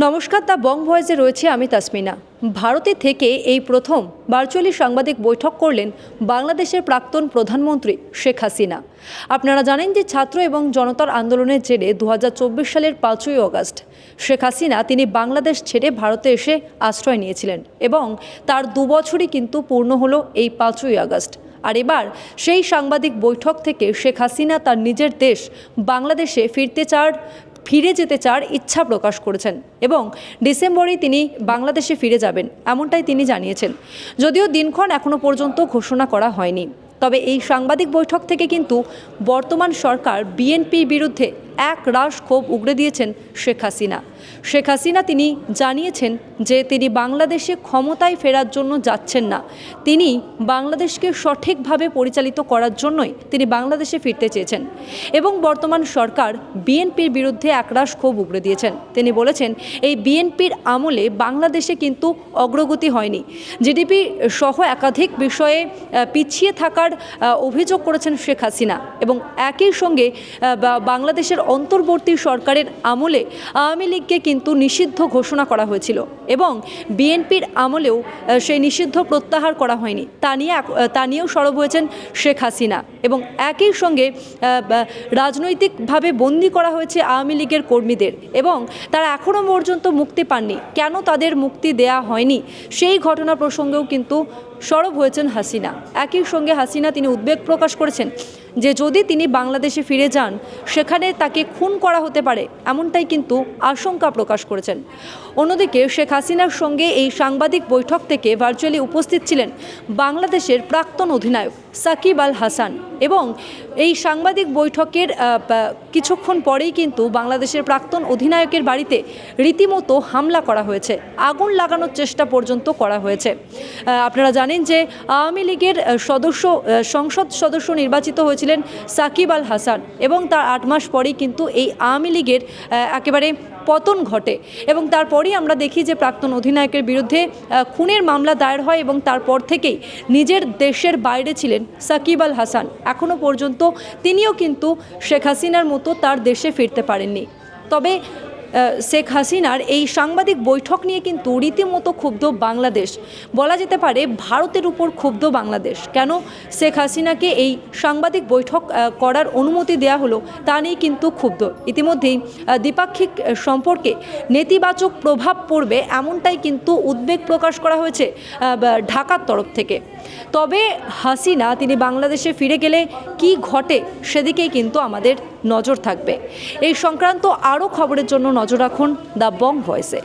নমস্কার, the Bong ভয়েসে রয়েছে আমি তাসমিনা। ভারতে থেকে এই প্রথম ভার্চুয়ালি সাংবাদিক বৈঠক করলেন বাংলাদেশের প্রাক্তন প্রধানমন্ত্রী শেখ হাসিনা। আপনারা জানেন যে ছাত্র এবং জনতার আন্দোলনের জেরে 2024 সালের 5ই অগাস্ট শেখ হাসিনা তিনি বাংলাদেশ ছেড়ে ভারতে এসে আশ্রয় নিয়েছিলেন এবং তার 2 বছরই কিন্তু পূর্ণ হলো এই 5ই আগস্ট। আর এবার সেই সাংবাদিক বৈঠক থেকে শেখ হাসিনা তার নিজের দেশ বাংলাদেশে ফিরে যেতে চার ইচ্ছা প্রকাশ করেছেন এবং ডিসেম্বরেই তিনি বাংলাদেশে ফিরে যাবেন এমনটাই তিনি জানিয়েছেন। যদিও দিনক্ষণ এখনও পর্যন্ত ঘোষণা করা হয়নি, তবে এই সাংবাদিক বৈঠক থেকে কিন্তু বর্তমান সরকার বিএনপির বিরুদ্ধে এক রাশ ক্ষোভ উগড়ে দিয়েছেন শেখ হাসিনা তিনি জানিয়েছেন যে তিনি বাংলাদেশে ক্ষমতায় ফেরার জন্য যাচ্ছেন না, তিনি বাংলাদেশকে সঠিকভাবে পরিচালিত করার জন্যই তিনি বাংলাদেশে ফিরতে চেয়েছেন এবং বর্তমান সরকার বিএনপির বিরুদ্ধে একরাশ ক্ষোভ উগড়ে দিয়েছেন। তিনি বলেছেন এই বিএনপির আমলে বাংলাদেশে কিন্তু অগ্রগতি হয়নি, জিডিপি সহ একাধিক বিষয়ে পিছিয়ে থাকার অভিযোগ করেছেন শেখ হাসিনা এবং একই সঙ্গে বাংলাদেশের অন্তর্বর্তী সরকারের আমলে আওয়ামী লীগকে কিন্তু নিষিদ্ধ ঘোষণা করা হয়েছিল এবং বিএনপির আমলেও সেই নিষিদ্ধ প্রত্যাহার করা হয়নি, তা নিয়েও সরব হয়েছেন শেখ হাসিনা এবং একই সঙ্গে রাজনৈতিকভাবে বন্দী করা হয়েছে আওয়ামী লীগের কর্মীদের এবং তারা এখনও পর্যন্ত মুক্তি পাননি। কেন তাদের মুক্তি দেয়া হয়নি সেই ঘটনা প্রসঙ্গেও কিন্তু সরব হয়েছেন হাসিনা। একই সঙ্গে হাসিনা তিনি উদ্বেগ প্রকাশ করেছেন যে যদি তিনি বাংলাদেশে ফিরে যান সেখানে তাকে খুন করা হতে পারে, এমনটাই কিন্তু আশঙ্কা প্রকাশ করেছেন। অন্যদিকে শেখ হাসিনার সঙ্গে এই সাংবাদিক বৈঠক থেকে ভার্চুয়ালি উপস্থিত ছিলেন বাংলাদেশের প্রাক্তন অধিনায়ক সাকিব আল হাসান এবং এই সাংবাদিক বৈঠকের কিছুক্ষণ পরেই কিন্তু বাংলাদেশের প্রাক্তন অধিনায়কের বাড়িতে রীতিমতো হামলা করা হয়েছে, আগুন লাগানোর চেষ্টা পর্যন্ত করা হয়েছে। আপনারা জানেন যে আওয়ামী লীগের সংসদ সদস্য নির্বাচিত হয়েছিলেন সাকিব আল হাসান এবং তার 8 মাস পরেই কিন্তু এই আওয়ামী লীগের একেবারে পতন ঘটে এবং তারপরই আমরা দেখি যে প্রাক্তন অধিনায়কের বিরুদ্ধে খুনের মামলা দায়ের হয় এবং তারপর থেকেই নিজের দেশের বাইরে ছিলেন সাকিব আল হাসান। এখনও পর্যন্ত তিনিও কিন্তু শেখ হাসিনার মতো তার দেশে ফিরতে পারেননি। তবে শেখ হাসিনার এই সাংবাদিক বৈঠক নিয়ে কিন্তু রীতিমতো ক্ষুব্ধ বাংলাদেশ, বলা যেতে পারে ভারতের উপর ক্ষুব্ধ বাংলাদেশ। কেন শেখ হাসিনাকে এই সাংবাদিক বৈঠক করার অনুমতি দেয়া হলো তা নিয়ে কিন্তু ক্ষুব্ধ। ইতিমধ্যেই দ্বিপাক্ষিক সম্পর্কে নেতিবাচক প্রভাব পড়বে এমনটাই কিন্তু উদ্বেগ প্রকাশ করা হয়েছে ঢাকার তরফ থেকে। তবে হাসিনা তিনি বাংলাদেশে ফিরে গেলে কি ঘটে সেদিকেই কিন্তু আমাদের নজর থাকবে। এই সংক্রান্ত আরও খবরের জন্য নজর রাখুন দ্য বং ভয়েসে।